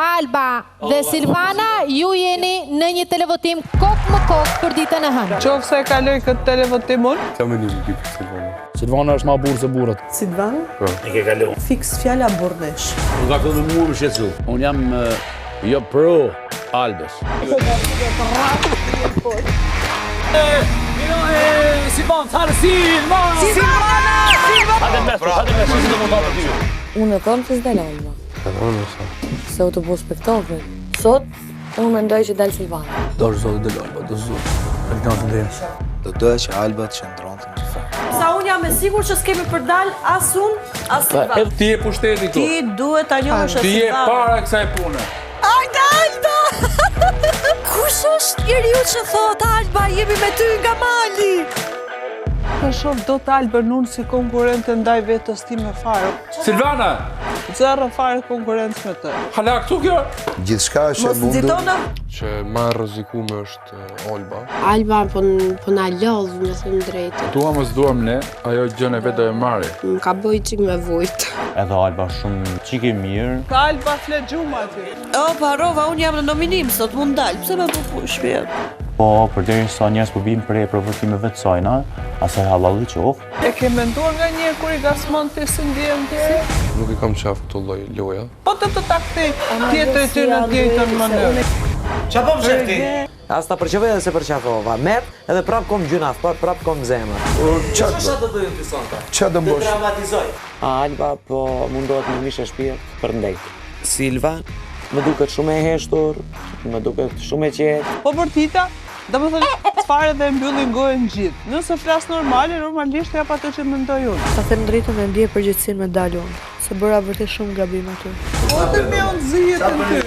Alba dhe Silvana, ju jeni në një televotim kokë më kokë për ditën e hënë. Qofse e kaloj këtë televotim unë? Ka me një për Silvana. Silvana është ma burë se burët. Silvana? Po. E ke kalu. Fix fjalla burnesh. Unë ka këtë mua më shqetësu. Unë jam jo pro Albes. Silvana, thare Silvana! Hajde mes, si do më kapë ty. Unë e thonë që s'del Alba. Se u të bu spektakl. Sot, unë mendoj që del Silvana. Do është zotë del Alba, do zotë. Do doja që Alba të qëndronte në fakt. Sa unë jam e sigur që s'kemi për dal as unë, as Silvana. Ti e pushteti këtu. Ti duhet ta njohësh Ti je Silvana. para kësaj pune. Ajde, Alba! Kush është njeriu që thot Alba, jemi me ty nga mali? Për shoh do të Albën unë si konkurente ndaj vetës time fare. Silvana! Zero fare konkurrencë me të. Hala këtu kjo? Gjithçka është e Mos mundur. nxitona. Që ma rrezikume është Olba. Alba po na lodh, me thënë drejtë. Dua mos duam ne, ajo gjën e vetë do e marri. Më ka bëj çik me vujt. Edhe Alba shumë çike mirë. Ka Alba flet gjumë aty. O, parova, unë jam në nominim, sot mund dal. Pse me po shpjet? Po, përderisa njerëz po vinë për provokimeve të sajna, asaj hallalli qoftë. E ke menduar nga njerë kur i gasmon të si ndjen tjerë? Nuk i kam qaf këto lloj loja. Po të taktik tjetër ty në tjetër mënyrë. Qa po më shëfti? As ta përqeve dhe se përqafova. Met edhe prap kom gjunaf, prap kom zemër. Qa të bëjmë të sonta? Qa të mbosh? Dramatizoj. Alba po mundohet me mishe shpirt për ndejt. Silva, më duket shumë e heshtur, më duket shumë e qetë. Po për tita, do më thënë çfarë dhe mbyllin gojën gjithë. Nëse flas normale, normalisht jap atë që mendoj unë. Ta them drejtën e ndjej përgjegjësinë me dal unë, se bëra vërtet shumë gabim aty. Po të me unë zihet në ty.